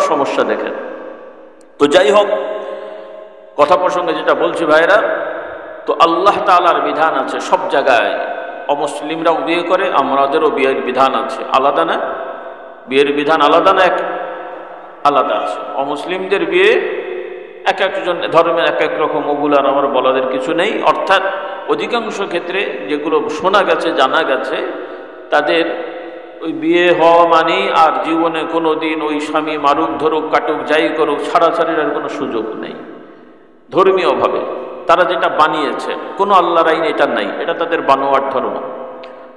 সমস্যা দেখেন। তো যাই হোক, কথা প্রসঙ্গে যেটা বলছি ভাইরা, তো আল্লাহ তাআলার বিধান আছে সব জায়গায়। অমুসলিমরাও বিয়ে করে, আমাদেরও বিয়ের বিধান আছে। আলাদা না? বিয়ের বিধান আলাদা না? আলাদা আছে। অমুসলিমদের বিয়ে এক একজন ধর্মের এক এক রকম, ওগুলার আমার বলাদের কিছু নেই। অর্থাৎ অধিকাংশ ক্ষেত্রে যেগুলো শোনা গেছে, জানা গেছে, তাদের ওই বিয়ে হওয়া মানেই আর জীবনে কোনো দিন ওই স্বামী মারুক ধরুক কাটুক যাই করুক, ছাড়াছাড়ির আর কোনো সুযোগ নেই। ধর্মীয়ভাবে তারা যেটা বানিয়েছে, কোনো আল্লাহর আইন এটা নাই, এটা তাদের বানোয়ার ধর্ম।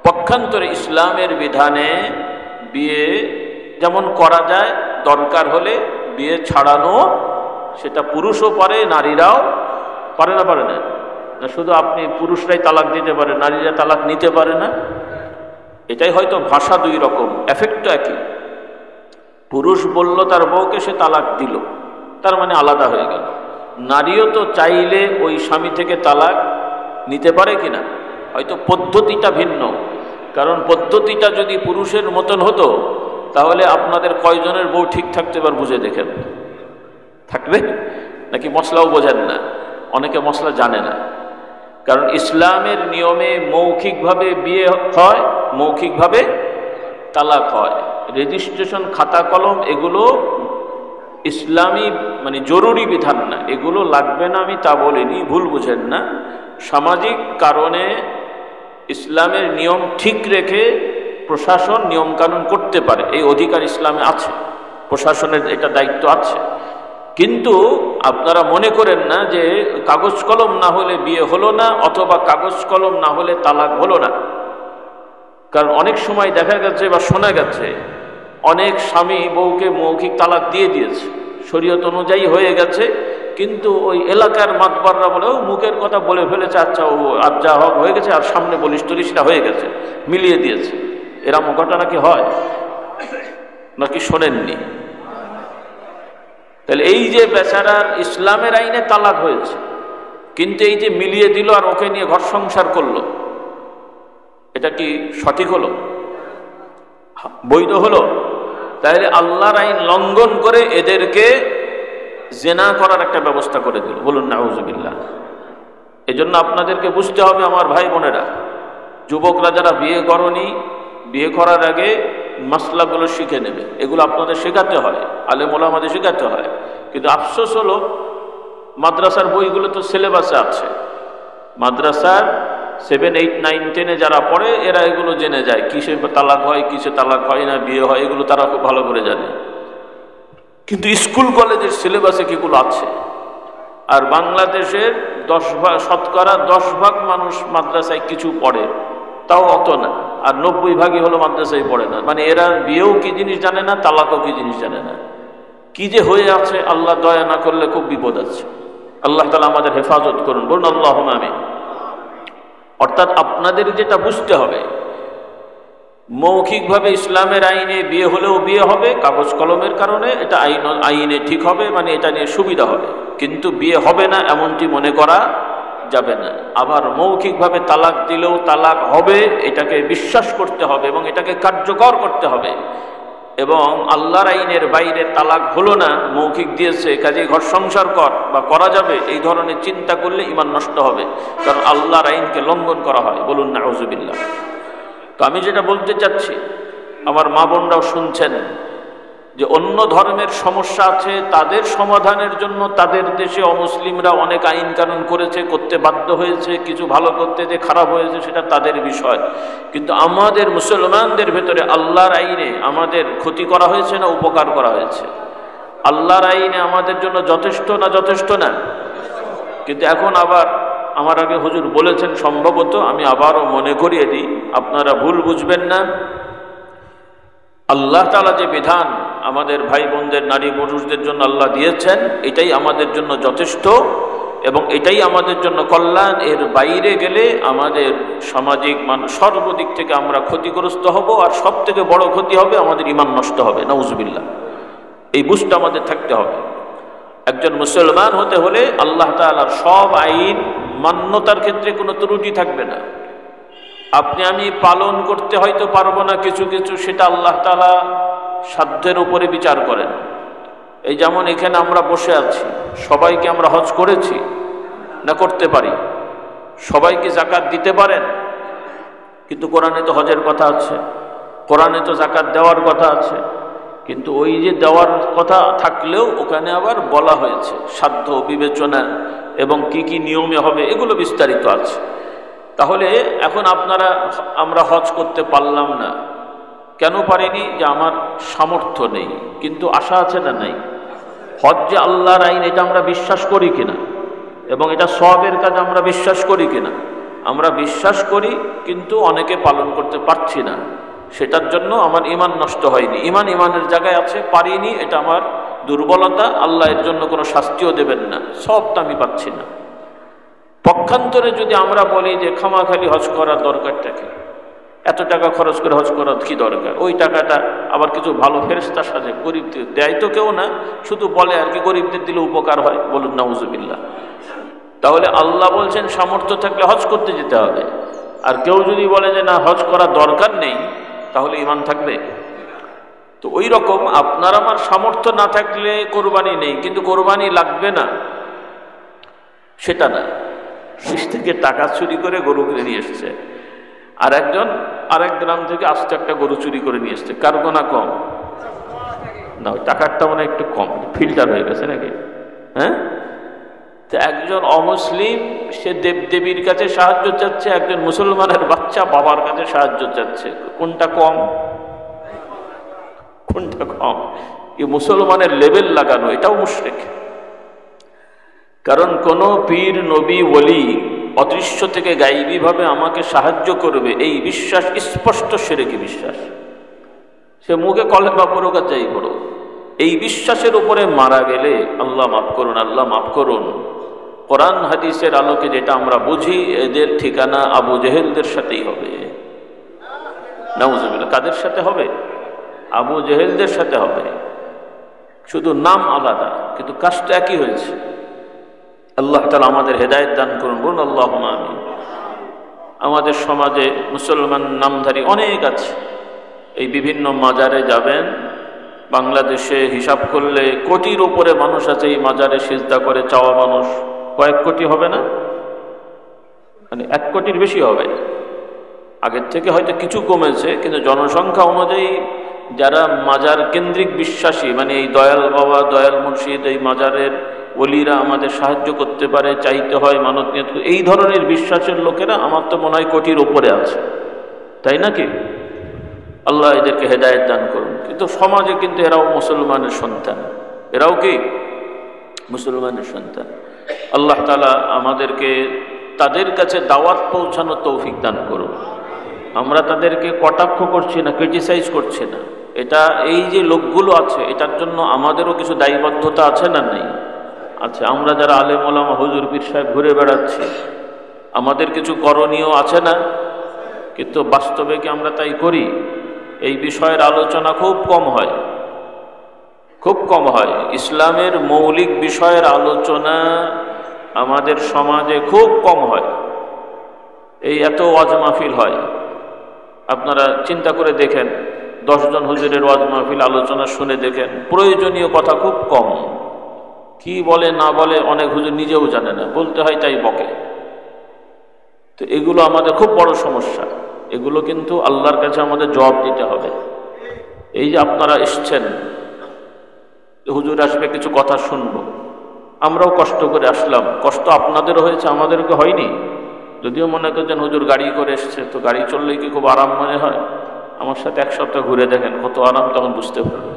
পক্ষান্তরে ইসলামের বিধানে বিয়ে যেমন করা যায়, দরকার হলে বিয়ে ছাড়ানো, সেটা পুরুষও পারে, নারীরাও পারে। না পারে না? শুধু আপনি পুরুষরাই তালাক দিতে পারে, নারীরা তালাক নিতে পারে না? এটাই হয়তো ভাষা দুই রকম, এফেক্টটা একই। পুরুষ বলল তার বউকে, সে তালাক দিল, তার মানে আলাদা হয়ে গেল। নারীও তো চাইলে ওই স্বামী থেকে তালাক নিতে পারে কিনা, হয়তো পদ্ধতিটা ভিন্ন। কারণ পদ্ধতিটা যদি পুরুষের মতন হতো, তাহলে আপনাদের কয়জনের বউ ঠিক থাকতে এবার বুঝে দেখেন। থাকবে নাকি? মশলাও বোঝেন না, অনেকে মশলা জানে না। কারণ ইসলামের নিয়মে মৌখিকভাবে বিয়ে হয়, মৌখিকভাবে তালাক হয়। রেজিস্ট্রেশন, খাতা কলম, এগুলো ইসলামী মানে জরুরি বিধান না, এগুলো লাগবে না আমি তা বলিনি, ভুল বুঝেন না। সামাজিক কারণে ইসলামের নিয়ম ঠিক রেখে প্রশাসন নিয়মকানুন করতে পারে, এই অধিকার ইসলামে আছে, প্রশাসনের এটা দায়িত্ব আছে। কিন্তু আপনারা মনে করেন না যে কাগজ কলম না হলে বিয়ে হলো না, অথবা কাগজ কলম না হলে তালাক হলো না। কারণ অনেক সময় দেখা গেছে বা শোনা গেছে, অনেক স্বামী বউকে মৌখিক তালাক দিয়ে দিয়েছে, শরীয়ত অনুযায়ী হয়ে গেছে, কিন্তু ওই এলাকার মাতবররা বলে মুখের কথা বলে ফেলেছে, আচ্ছা ও আর যা হোক হয়ে গেছে, আর সামনে বলিস টলিশটা হয়ে গেছে, মিলিয়ে দিয়েছে। এরম ঘটনা কি হয় নাকি শোনেননি? তাহলে এই যে বেচারার ইসলামের আইনে তালাক হয়েছে, কিন্তু এই যে মিলিয়ে দিল আর ওকে নিয়ে ঘর সংসার করলো, এটা কি সঠিক হলো? বৈধ হলো? তাহলে আল্লাহর আইন লঙ্ঘন করে এদেরকে জেনা করার একটা ব্যবস্থা করে দিল। বলুন নাউজুবিল্লাহ। এজন্য আপনাদেরকে বুঝতে হবে আমার ভাই বোনেরা, যুবকরা যারা বিয়ে করনি, বিয়ে করার আগে মাসলাগুলো শিখে নেবে। এগুলো আপনাদের শেখাতে হয়, আলেম ওলামাদের শেখাতে হয়। কিন্তু আফসোস হলো মাদ্রাসার বইগুলো তো সিলেবাসে আছে, মাদ্রাসার 7, 8, 9, 10 যারা পড়ে এরা এগুলো জেনে যায়, কিসে তালাক হয়, কিসে তালাক হয় না, বিয়ে হয়, এগুলো তারা খুব ভালো করে জানে। কিন্তু স্কুল কলেজের সিলেবাসে কিগুলো আছে? আর বাংলাদেশের 10% মানুষ মাদ্রাসায় কিছু পড়ে, তাও অত না। আর 90% হলো মাদ্রাসায় পড়ে না। মানে এরা বিয়েও কি জিনিস জানে না, তালাকও কি জিনিস জানে না। কি যে হয়ে আছে, আল্লাহ দয়া না করলে খুব বিপদ আছে। আল্লাহ তাআলা আমাদের হেফাজত করুন, বলুন আল্লাহুম্মা আমিন। অর্থাৎ আপনাদের যেটা বুঝতে হবে, মৌখিকভাবে ইসলামের আইনে বিয়ে হলেও বিয়ে হবে, কাগজ কলমের কারণে এটা আইনে ঠিক হবে, মানে এটা নিয়ে সুবিধা হবে। কিন্তু বিয়ে হবে না এমনটি মনে করা যাবে না। আবার মৌখিকভাবে তালাক দিলেও তালাক হবে, এটাকে বিশ্বাস করতে হবে এবং এটাকে কার্যকর করতে হবে। এবং আল্লাহর আইনের বাইরে তালাক হলো না, মৌখিক দিয়েছে, কাজে ঘর সংসার কর বা করা যাবে, এই ধরনের চিন্তা করলে ঈমান নষ্ট হবে। কারণ আল্লাহর আইনকে লঙ্ঘন করা হয়। বলুন নাউজুবিল্লাহ। তো আমি যেটা বলতে চাচ্ছি, আমার মা বোনরাও শুনছেন, যে অন্য ধর্মের সমস্যা আছে, তাদের সমাধানের জন্য তাদের দেশে অমুসলিমরা অনেক আইন কানুন করেছে, করতে বাধ্য হয়েছে, কিছু ভালো করতে যে খারাপ হয়েছে সেটা তাদের বিষয়। কিন্তু আমাদের মুসলমানদের ভেতরে আল্লাহর আইনে আমাদের ক্ষতি করা হয়েছে না উপকার করা হয়েছে? আল্লাহর আইনে আমাদের জন্য যথেষ্ট না যথেষ্ট না? কিন্তু এখন আবার আমার আগে হুজুর বলেছেন, সম্ভবত আমি আবারও মনে করিয়ে দিই, আপনারা ভুল বুঝবেন না। আল্লাহ তাআলা যে বিধান আমাদের ভাই বোনদের, নারী পুরুষদের জন্য আল্লাহ দিয়েছেন, এটাই আমাদের জন্য যথেষ্ট এবং এটাই আমাদের জন্য কল্যাণ। এর বাইরে গেলে আমাদের সামাজিক সর্বদিক থেকে আমরা ক্ষতিগ্রস্ত হব, আর সব থেকে বড় ক্ষতি হবে, আমাদের ঈমান নষ্ট হবে। নাউজুবিল্লাহ। এই বুঝটা আমাদের থাকতে হবে। একজন মুসলমান হতে হলে আল্লাহ তাআলার সব আইন মান্যতার ক্ষেত্রে কোনো ত্রুটি থাকবে না। আপনি আমি পালন করতে হয়তো পারবো না কিছু কিছু, সেটা আল্লাহ তাআলা সাধ্যের উপরে বিচার করেন। এই যেমন এখানে আমরা বসে আছি, সবাইকে আমরা হজ করেছি না করতে পারি? সবাইকে যাকাত দিতে পারেন? কিন্তু কোরআনে তো হজের কথা আছে, কোরআনে তো যাকাত দেওয়ার কথা আছে, কিন্তু ওই যে দেওয়ার কথা থাকলেও ওখানে আবার বলা হয়েছে সাধ্য বিবেচনা এবং কি কি নিয়মে হবে, এগুলো বিস্তারিত আছে। তাহলে এখন আমরা হজ করতে পারলাম না, কেন পারিনি? যে আমার সামর্থ্য নেই, কিন্তু আশা আছে না নাই? হজ যে আল্লাহর আইন, এটা আমরা বিশ্বাস করি কিনা, এবং এটা সওয়াবের কাজ আমরা বিশ্বাস করি কিনা? আমরা বিশ্বাস করি, কিন্তু অনেকে পালন করতে পারছি না। সেটার জন্য আমার ঈমান নষ্ট হয়নি, ঈমানের জায়গায় আছে, পারিনি, এটা আমার দুর্বলতা। আল্লাহ এর জন্য কোনো শাস্তিও দেবেন না, সবটা আমি পাচ্ছি না। পক্ষান্তরে যদি আমরা বলি যে খামাখালি হজ করার দরকারটা কি, এত টাকা খরচ করে হজ করার কি দরকার, ওই টাকাটা আবার কিছু ভালো ফেরেশতার সাথে গরিবদের দেয় তো কেউ না, শুধু বলে আর কি গরিবদের দিলে উপকার হয়, বলুন নাউজুবিল্লাহ। তাহলে আল্লাহ বলছেন সামর্থ্য থাকলে হজ করতে যেতে হবে, আর কেউ যদি বলে যে না হজ করার দরকার নেই, তাহলে ঈমান থাকবে? তো ওই রকম আপনার আমার সামর্থ্য না থাকলে কোরবানি নেই, কিন্তু কোরবানি লাগবে না সেটা না। শেষ থেকে টাকা চুরি করে গরু কিনে নিয়ে এসছে, আর একজন আরেক গ্রাম থেকে আস্তে একটা গরু চুরি করে নিয়ে এসছে, কার গোনা কম? না, ওই টাকারটা মানে একটু কম, ফিল্টার হয়ে গেছে নাকি? হ্যাঁ, তো একজন অমুসলিম সে দেবদেবীর কাছে সাহায্য চাচ্ছে, একজন মুসলমানের বাচ্চা বাবার কাছে সাহায্য চাচ্ছে, কোনটা কম? কোনটা কম? এই মুসলমানের লেভেল লাগানো, এটাও মুশরিক। কারণ কোন পীর নবী ওলি অদৃশ্য থেকে গায়েবী ভাবে আমাকে সাহায্য করবে, এই বিশ্বাস স্পষ্ট শিরকি বিশ্বাস। সে মুখে কলেমা পড়ুক আর যাই পড়ুক, এই বিশ্বাসের উপরে মারা গেলে আল্লাহ মাফ করুন, আল্লাহ মাফ করুন, কোরআন হাদিসের আলোকে যেটা আমরা বুঝি, এদের ঠিকানা আবু জেহেলদের সাথেই হবে। নাউজুবিল্লাহ। কাদের সাথে হবে? আবু জেহেলদের সাথে হবে, শুধু নাম আলাদা, কিন্তু কাজটা একই হয়েছে। আল্লাহ তাআলা আমাদের হেদায়েত দান করুন, বলুন আল্লাহুম্মা আমিন। আমাদের সমাজে মুসলমান নামধারী অনেক আছে, এই বিভিন্ন মাজারে যাবেন, বাংলাদেশে হিসাব করলে কোটির উপরে মানুষ আছে এই মাজারে সিজদা করে চাওয়া মানুষ, কয়েক কোটি হবে না? মানে 1 কোটির বেশি হবে। আগের থেকে হয়তো কিছু কমেছে, কিন্তু জনসংখ্যা অনুযায়ী যারা মাজার কেন্দ্রিক বিশ্বাসী, মানে এই দয়াল বাবা, দয়াল মুর্শিদ, এই মাজারের ওলিরা আমাদের সাহায্য করতে পারে, চাইতে হয়, মানত নিয়ত, এই ধরনের বিশ্বাসের লোকেরা আমার তো মনে হয় কোটির ওপরে আছে, তাই নাকি? আল্লাহ এদেরকে হেদায়েত দান করুন। কিন্তু সমাজে কিন্তু এরাও মুসলমানের সন্তান, এরাও কি মুসলমানের সন্তান। আল্লাহ তাআলা আমাদেরকে তাদের কাছে দাওয়াত পৌঁছানোর তৌফিক দান করুন। আমরা তাদেরকে কটাক্ষ করছি না, ক্রিটিসাইজ করছি না। এটা এই যে লোকগুলো আছে, এটার জন্য আমাদেরও কিছু দায়বদ্ধতা আছে না নাই? আছে। আমরা যারা আলেম ওলামা হুজুর পীর সাহেব ঘুরে বেড়াচ্ছি, আমাদের কিছু করণীয় আছে না? কিন্তু বাস্তবে কি আমরা তাই করি? এই বিষয়ের আলোচনা খুব কম হয়, খুব কম হয়। ইসলামের মৌলিক বিষয়ের আলোচনা আমাদের সমাজে খুব কম হয়। এই এত ওয়াজ মাহফিল হয়, আপনারা চিন্তা করে দেখেন, 10 জন হুজুরের ওয়াজ মাহফিল আলোচনা শুনে দেখেন, প্রয়োজনীয় কথা খুব কম। কি বলে না বলে অনেক হুজুর নিজেও জানে না, বলতে হয় তাই বকে। তো এগুলো আমাদের খুব বড় সমস্যা। এগুলো কিন্তু আল্লাহর কাছে আমাদের জবাব দিতে হবে। এই যে আপনারা এসছেন, হুজুর আসবে, কিছু কথা শুনবো, আমরাও কষ্ট করে আসলাম, কষ্ট আপনাদেরও হয়েছে, আমাদেরকে হয়নি? যদিও মনে করছেন হুজুর গাড়ি করে এসছে, তো গাড়ি চললেই কি খুব আরাম মনে হয়? আমার সাথে 1 সপ্তাহ ঘুরে দেখেন কত আরাম, তখন বুঝতে পারবেন।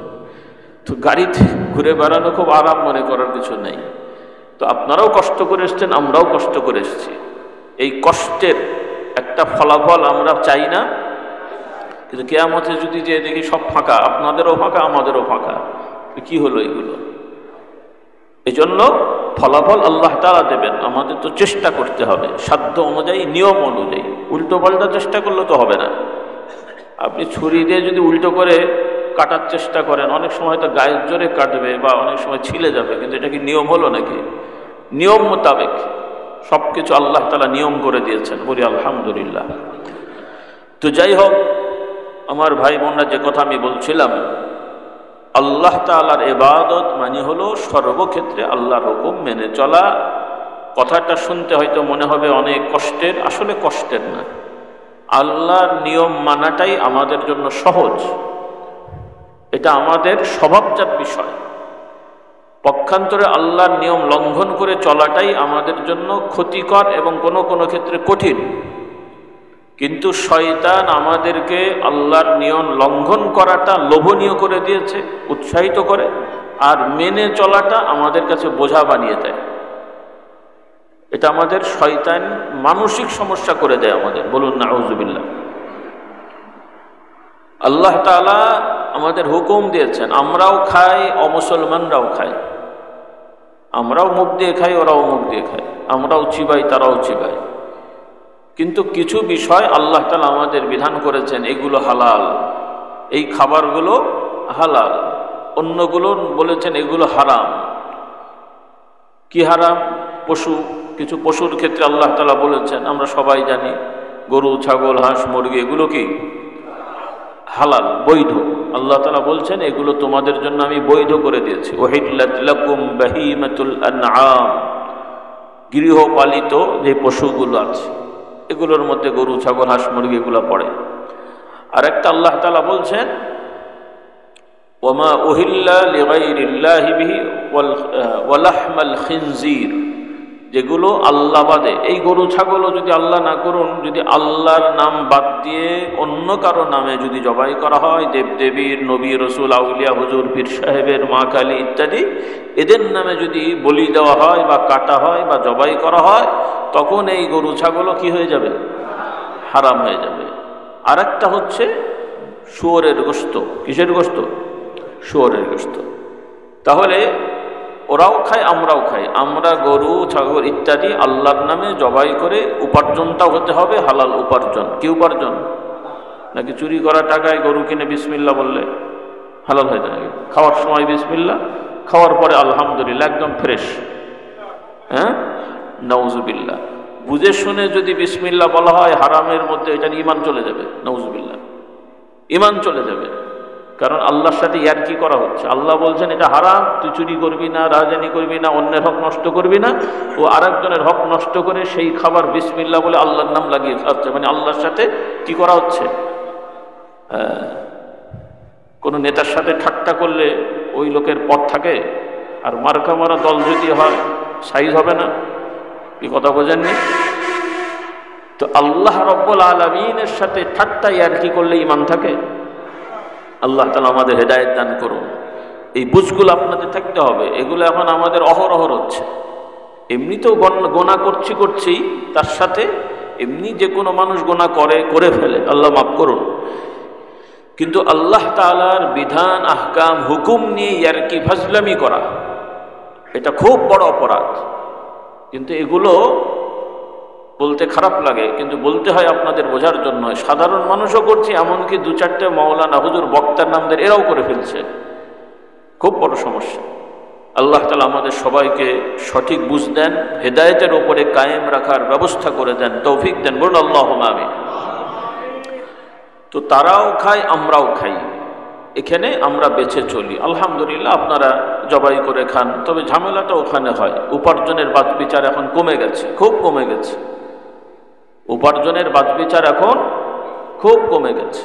তো গাড়িতে ঘুরে বেড়ানো খুব আরাম মনে করার কিছু নেই। তো আপনারাও কষ্ট করে এসছেন, আমরাও কষ্ট করে এসছি। এই কষ্টের একটা ফলাফল আমরা চাই না? কিন্তু কিয়ামতে যদি যে দেখি সব ফাঁকা, আপনাদেরও ফাঁকা, আমাদেরও ফাঁকা, কি হলো এগুলো? এই জন্য ফলাফল আল্লাহ তাআলা দেবেন, আমাদের তো চেষ্টা করতে হবে সাধ্য অনুযায়ী, নিয়ম অনুযায়ী। উল্টো পাল্টা চেষ্টা করলে তো হবে না। আপনি ছুরি দিয়ে যদি উল্টো করে কাটার চেষ্টা করেন, অনেক সময় তো গায়ের জোরে কাটবে বা অনেক সময় ছিলে যাবে, কিন্তু এটা কি নিয়ম হলো নাকি? নিয়ম মোতাবেক সব কিছু আল্লাহ তাআলা নিয়ম করে দিয়েছেন, বলি আলহামদুলিল্লাহ। তো যাই হোক, আমার ভাই বোনরা, যে কথা আমি বলছিলাম, আল্লাহ তাআলার ইবাদত মানে হলো সর্বক্ষেত্রে আল্লাহর হুকুম মেনে চলা। কথাটা শুনতে হয়তো মনে হবে অনেক কষ্টের, আসলে কষ্টের না। আল্লাহর নিয়ম মানাটাই আমাদের জন্য সহজ, এটা আমাদের স্বভাবজাত বিষয়। পক্ষান্তরে আল্লাহর নিয়ম লঙ্ঘন করে চলাটাই আমাদের জন্য ক্ষতিকর এবং কোনো কোনো ক্ষেত্রে কঠিন। কিন্তু শয়তান আমাদেরকে আল্লাহর নিয়ম লঙ্ঘন করাটা লোভনীয় করে দিয়েছে, উৎসাহিত করে, আর মেনে চলাটা আমাদের কাছে বোঝা বানিয়ে দেয়। এটা আমাদের শয়তান মানসিক সমস্যা করে দেয় আমাদের, বলুন নাউযুবিল্লাহ। আল্লাহ তাআলা আমাদের হুকুম দিয়েছেন, আমরাও খাই, অমুসলমানরাও খায়। আমরাও মুখ দিয়ে খাই, ওরাও মুখ দিয়ে খায়। আমরাও চিবাই, তারাও চিবায়। কিন্তু কিছু বিষয় আল্লাহ তাআলা আমাদের বিধান করেছেন, এগুলো হালাল, এই খাবারগুলো হালাল। অন্যগুলো বলেছেন এগুলো হারাম। কি হারাম? পশু, কিছু পশুর ক্ষেত্রে আল্লাহ তাআলা বলেছেন, আমরা সবাই জানি, গরু, ছাগল, হাঁস, মুরগি, এগুলো কি হালাল, বৈধ। আল্লাহ তাআলা বলছেন এগুলো তোমাদের জন্য আমি বৈধ করে দিয়েছি। উহিল্লাত লাকুম বাহিমাতুল আনআম, গৃহপালিত যে পশুগুলো আছে এগুলোর মধ্যে গরু, ছাগল, হাঁস, মুরগি এগুলো পড়ে। আর একটা আল্লাহ তাআলা বলছেন ওয়ামা উহিল্লা লিগাইরিল্লাহি বিহি ওয়া লাহমাল খিনজির, যেগুলো আল্লাহ বাদে, এই গরু ছাগলও যদি আল্লাহ না করুন, যদি আল্লাহর নাম বাদ দিয়ে অন্য কারো নামে যদি জবাই করা হয়, দেবদেবীর, নবী, রসুল, আউলিয়া, হুজুর, পীর সাহেবের, মা কালী ইত্যাদি, এদের নামে যদি বলি দেওয়া হয় বা কাটা হয় বা জবাই করা হয়, তখন এই গরু ছাগলও কি হয়ে যাবে? হারাম হয়ে যাবে। আর একটা হচ্ছে শুয়োরের গোশত। কিসের গোশত? শুয়োরের গোশত। তাহলে ওরাও খায়, আমরাও খাই। আমরা গরু, ছাগল ইত্যাদি আল্লাহর নামে জবাই করে উপার্জনটাও হতে হবে হালাল উপার্জন। কি উপার্জন? নাকি চুরি করা টাকায় গরু কিনে বিসমিল্লাহ বললে হালাল হয়ে যায়? খাওয়ার সময় বিসমিল্লাহ, খাওয়ার পরে আলহামদুলিল্লাহ, একদম ফ্রেশ। হ্যাঁ, নাউজুবিল্লাহ। বুঝে শুনে যদি বিসমিল্লাহ বলা হয় হারামের মধ্যে, এটা ঈমান চলে যাবে। নাউজুবিল্লাহ, ঈমান চলে যাবে। কারণ আল্লাহর সাথে ইয়ারকি করা হচ্ছে। আল্লাহ বলছেন এটা হারাম, তুই চুরি করবি না, রাজধানী করবি না, অন্যের হক নষ্ট করবি না। ও আরেকজনের হক নষ্ট করে সেই খাবার বিসমিল্লাহ বলে আল্লাহর নাম লাগিয়ে খাচ্ছে, মানে আল্লাহর সাথে কি করা হচ্ছে? কোনো নেতার সাথে ঠাট্টা করলে ওই লোকের পথ থাকে, আর মার্কা মারা দল যদি হয় সাইজ হবে না। কি কথা বোঝেননি? তো আল্লাহ রব্বুল আলামিনের সাথে ঠাট্টা ইয়ারকি করলে ঈমান থাকে? আল্লাহ তাআলা আমাদের হেদায়েত দান করুন। এই বুঝগুলো আপনাদের থাকতে হবে। এগুলো এখন আমাদের অহরহ হচ্ছে। এমনিতেও গোনা করছি, তার সাথে এমনি যে কোনো মানুষ গোনা করে ফেলে, আল্লাহ মাফ করুন। কিন্তু আল্লাহ তাআলার বিধান, আহকাম, হুকুম নিয়ে ইয়ারকি ফাজলামি করা, এটা খুব বড় অপরাধ। কিন্তু এগুলো বলতে খারাপ লাগে, কিন্তু বলতে হয় আপনাদের বোঝার জন্য। সাধারণ মানুষও করছে, এমনকি দু চারটে মাওলানা, হুজুর, বক্তার নামদের এরাও করে ফেলছে। খুব বড় সমস্যা। আল্লাহ তাআলা আমাদের সবাইকে সঠিক বুঝ দেন, হেদায়েতের ওপরে কায়েম রাখার ব্যবস্থা করে দেন, তৌফিক দেন। বলুন আল্লাহুম্মা আমিন। তো তারাও খায়, আমরাও খাই, এখানে আমরা বেঁচে চলি। আলহামদুলিল্লাহ, আপনারা জবাই করে খান, তবে ঝামেলাটা ওখানে হয়। উপার্জনের বাছবিচার এখন কমে গেছে, খুব কমে গেছে। উপার্জনের বাছবিচার এখন খুব কমে গেছে।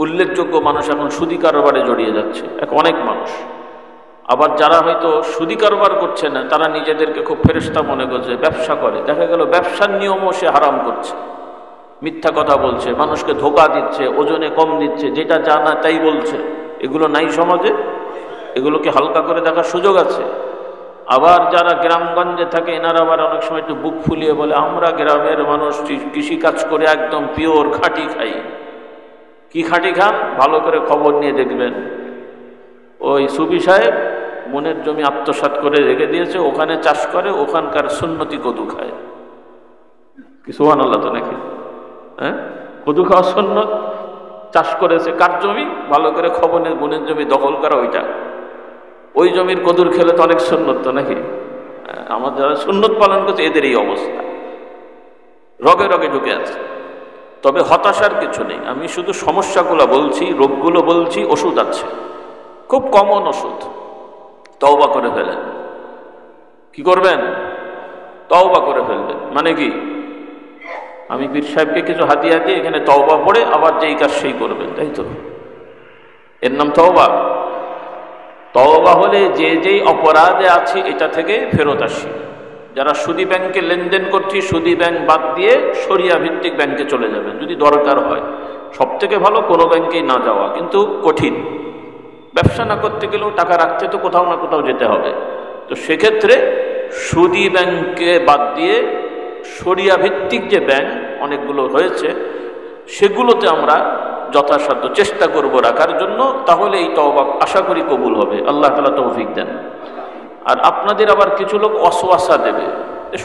উল্লেখযোগ্য মানুষ এখন সুদী কারবারে জড়িয়ে যাচ্ছে, অনেক মানুষ। আবার যারা হয়তো সুদী কারবার করছে না, তারা নিজেদেরকে খুব ফেরেশতা মনে করছে, ব্যবসা করে। দেখা গেল ব্যবসার নিয়মও সে হারাম করছে, মিথ্যা কথা বলছে, মানুষকে ধোঁকা দিচ্ছে, ওজনে কম দিচ্ছে, যেটা জানা তাই বলছে। এগুলো নাই সমাজে? এগুলোকে হালকা করে দেখার সুযোগ আছে। আবার যারা গ্রামগঞ্জে থাকে, এনারা আবার অনেক সময় একটু বুক ফুলিয়ে বলে, আমরা গ্রামের মানুষ কৃষি কাজ করে একদম পিওর খাঁটি খাই। কি খাঁটি খান? ভালো করে খবর নিয়ে দেখবেন, ওই সুফি সাহেব মনের জমি আত্মসাৎ করে রেখে দিয়েছে, ওখানে চাষ করে, ওখানকার সুন্নতি কদু খায়। কি সুবহানাল্লাহ তো নাকি? হ্যাঁ, কদু খাওয়া সুন্নত। চাষ করেছে কার জমি? ভালো করে খবর নিয়ে, বোনের জমি দখল করা ওইটা। ওই জমির কদুর খেলে তো অনেক সুন্নত তো নাকি? আমার যারা সুন্নত পালন করছে এদের এই অবস্থা, রগে রগে ঢুকে আছে। তবে হতাশার কিছু নেই, আমি শুধু সমস্যাগুলো বলছি, রোগগুলো বলছি, ওষুধ আছে। খুব কমন ওষুধ। তওবা করে ফেলেন। কি করবেন? তওবা করে ফেলবেন। মানে কি? আমি পীর সাহেবকে কিছু হাদিয়া দিয়ে এখানে তওবা পড়ে আবার যেই কাজ সেই করবেন, তাই তো? এর নাম তওবা? তওবা হলে যে যেই অপরাধে আছি এটা থেকে ফেরত আসি। যারা সুদী ব্যাংকে লেনদেন করছি, সুদী ব্যাংক বাদ দিয়ে শরিয়া ভিত্তিক ব্যাংকে চলে যাবেন যদি দরকার হয়। সব থেকে ভালো কোনো ব্যাংকেই না যাওয়া, কিন্তু কঠিন। ব্যবসা না করতে গেলেও টাকা রাখতে তো কোথাও না কোথাও যেতে হবে। তো সেক্ষেত্রে সুদী ব্যাংকে বাদ দিয়ে শরিয়া ভিত্তিক যে ব্যাংক অনেকগুলো হয়েছে সেগুলোতে আমরা যথাসাধ্য চেষ্টা করব রাখার জন্য। তাহলে এই তওবা আশা করি কবুল হবে। আল্লাহ তাআলা তৌফিক দেন। আর আপনাদের আবার কিছু লোক ওয়াসওয়াসা দেবে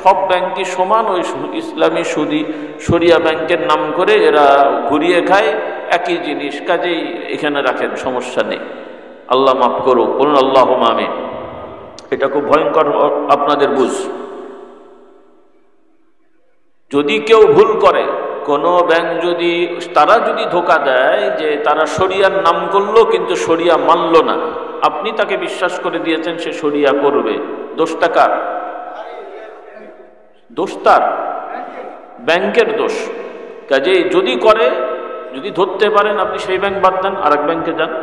সব ব্যাংকই সমান, ওই ইসলামী সুদী শরিয়া ব্যাংকের নাম করে এরা ঘুরিয়ে খায় একই জিনিস, কাজেই এখানে রাখেন, সমস্যা নেই। আল্লাহ মাফ করুক, বলুন আল্লাহুম্মা আমিন। এটা খুব ভয়ঙ্কর আপনাদের বুঝ। যদি কেউ ভুল করে, কোনো ব্যাংক যদি তারা যদি ধোঁকা দেয় যে তারা শরিয়ার নাম করলো কিন্তু শরিয়া মানল না, আপনি তাকে বিশ্বাস করে দিয়েছেন সে শরিয়া করবে, দোষটা কার? দোষ তার, ব্যাংকের দোষ। কাজেই যদি করে, যদি ধরতে পারেন আপনি সেই ব্যাংক বাদ দেন, আর এক ব্যাংকে যান।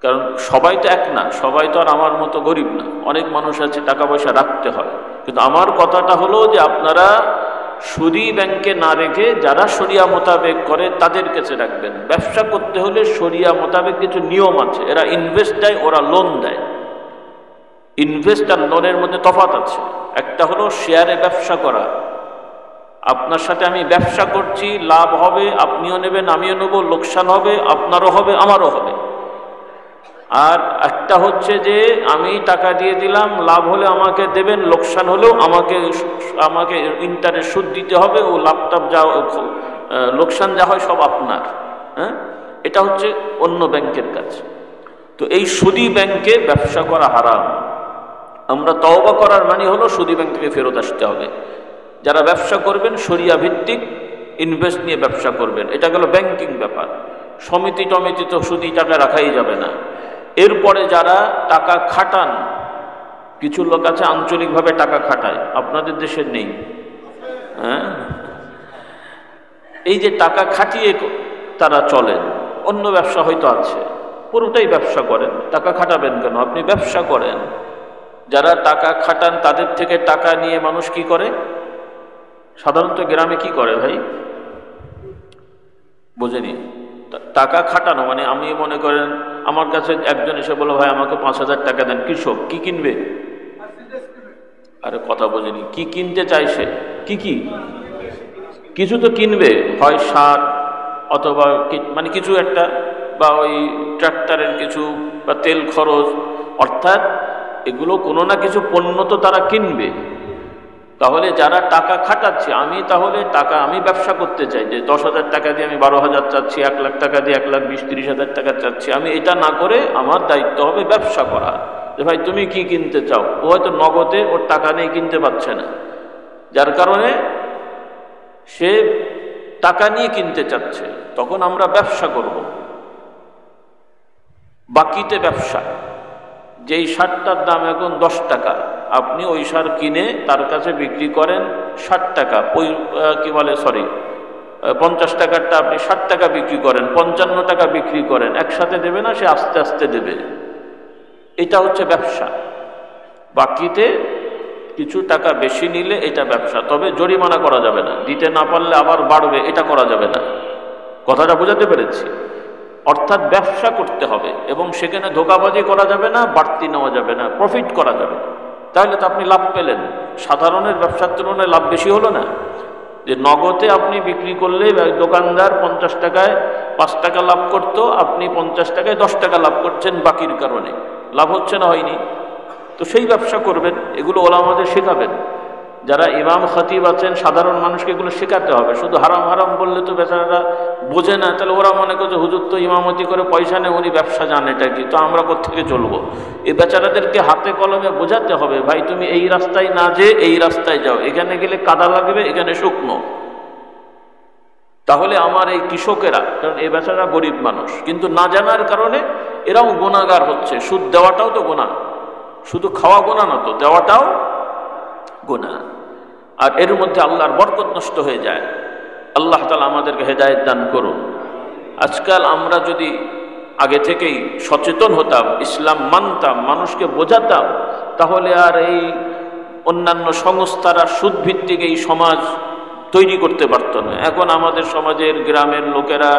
কারণ সবাই তো এক না, সবাই তো আর আমার মতো গরিব না। অনেক মানুষ আছে টাকা পয়সা রাখতে হয়। কিন্তু আমার কথাটা হলো যে আপনারা সুদী ব্যাংকে না রেখে যারা শরিয়া মোতাবেক করে তাদের কাছে রাখবেন। ব্যবসা করতে হলে শরিয়া মোতাবেক কিছু নিয়ম আছে। এরা ইনভেস্ট দেয়, ওরা লোন দেয়। ইনভেস্ট আর লোনের মধ্যে তফাৎ আছে। একটা হলো শেয়ারে ব্যবসা করা, আপনার সাথে আমি ব্যবসা করছি, লাভ হবে, আপনিও নেবেন আমিও নেব, লোকসান হবে আপনারও হবে আমারও হবে। আর একটা হচ্ছে যে আমি টাকা দিয়ে দিলাম, লাভ হলে আমাকে দেবেন, লোকসান হলেও আমাকে ইন্টারেস্ট সুদ দিতে হবে, ও লাভটা যা লোকসান যা হয় সব আপনার। হ্যাঁ, এটা হচ্ছে অন্য ব্যাংকের কাজ। তো এই সুদী ব্যাংকে ব্যবসা করা হারাম। আমরা তওবা করার মানে হলো সুদী ব্যাংক থেকে ফেরত আসতে হবে। যারা ব্যবসা করবেন শরিয়া ভিত্তিক ইনভেস্ট নিয়ে ব্যবসা করবেন, এটা গেল ব্যাংকিং ব্যাপার। সমিতি টমিতি তো সুদী টাকা রাখাই যাবে না। এরপরে যারা টাকা খাটান, কিছু লোক আছে আঞ্চলিকভাবে টাকা খাটায়, আপনাদের দেশের নেই। হ্যাঁ, এই যে টাকা খাটিয়ে তারা চলেন, অন্য ব্যবসা হয়তো আছে, পুরোটাই ব্যবসা করেন, টাকা খাটাবেন কেন? আপনি ব্যবসা করেন। যারা টাকা খাটান তাদের থেকে টাকা নিয়ে মানুষ কি করে? সাধারণত গ্রামে কি করে ভাই? বোঝেনি? টাকা খাটানো মানে আমি মনে করেন আমার কাছে একজন এসে বলো ভাই আমাকে 5,000 টাকা দেন, কৃষক কি কিনবে? আরে কথা বোঝেনি, কি কিনতে চাইছে? কি কিছু তো কিনবে, হয় সার অথবা মানে কিছু একটা, বা ওই ট্রাক্টরের কিছু, বা তেল খরচ, অর্থাৎ এগুলো কোনো না কিছু পণ্য তো তারা কিনবে। তাহলে যারা টাকা খাটাচ্ছে, আমি ব্যবসা করতে চাই যে 10,000 টাকা দিয়ে আমি 12,000 চাচ্ছি, 1 লাখ টাকা দিয়ে 1,20,000-30,000 টাকা চাচ্ছি, আমি এটা না করে আমার দায়িত্ব হবে ব্যবসা করা। যে ভাই তুমি কি কিনতে চাও? ও হয়তো নগদে ওর টাকা নিয়ে কিনতে পারছে না, যার কারণে সে টাকা নিয়ে কিনতে চাচ্ছে, তখন আমরা ব্যবসা করব। বাকিতে ব্যবসা, যেই সারটার দাম এখন 10 টাকা, আপনি ওই সার কিনে তার কাছে বিক্রি করেন 60 টাকা, ওই কি বলে 50 টাকারটা আপনি 60 টাকা বিক্রি করেন, 55 টাকা বিক্রি করেন, একসাথে দেবে না, সে আস্তে আস্তে দেবে। এটা হচ্ছে ব্যবসা। বাকিতে কিছু টাকা বেশি নিলে এটা ব্যবসা, তবে জরিমানা করা যাবে না, দিতে না পারলে আবার বাড়বে, এটা করা যাবে না। কথাটা বোঝাতে পেরেছি? অর্থাৎ ব্যবসা করতে হবে এবং সেখানে ধোঁকাবাজি করা যাবে না, বাড়তি নেওয়া যাবে না, প্রফিট করা যাবে। তাহলে তো আপনি লাভ পেলেন। সাধারণের ব্যবসার তুলনায় লাভ বেশি হলো না? যে নগদে আপনি বিক্রি করলে দোকানদার 50 টাকায় 5 টাকা লাভ করতো, আপনি 50 টাকায় 10 টাকা লাভ করছেন, বাকির কারণে লাভ হচ্ছে না, হয়নি? তো সেই ব্যবসা করবেন। এগুলো ওলামাদের শেখাবেন। যারা ইমাম খতিব আছেন, সাধারণ মানুষকে এগুলো শেখাতে হবে। শুধু হারাম হারাম বললে তো বেচারারা বোঝে না, তাহলে ওরা মনে করছে হুজুর তো ইমামতি করে পয়সা নেই, উনি ব্যবসা জানে, এটা কি, তো আমরা কোত্থেকে চলবো? এই বেচারাদেরকে হাতে কলমে বোঝাতে হবে, ভাই তুমি এই রাস্তায় না যেয়ে এই রাস্তায় যাও, এখানে গেলে কাদা লাগবে, এখানে শুকনো। তাহলে আমার এই কৃষকেরা, কারণ এই বেচারা গরিব মানুষ, কিন্তু না জানার কারণে এরাও গুনাহগার হচ্ছে। সুদ দেওয়াটাও তো গুনাহ, শুধু খাওয়া গুনাহ না, তো দেওয়াটাও গুনাহ। আর এর মধ্যে আল্লাহর বরকত নষ্ট হয়ে যায়। আল্লাহ তাআলা আমাদেরকে হেদায়েত দান করুন। আজকাল আমরা যদি আগে থেকেই সচেতন হতাম, ইসলাম মানতাম, মানুষকে বোঝাতাম, তাহলে আর এই অন্যান্য সংস্থারা সুদভিত্তিক এই সমাজ তৈরি করতে পারত না। এখন আমাদের সমাজের গ্রামের লোকেরা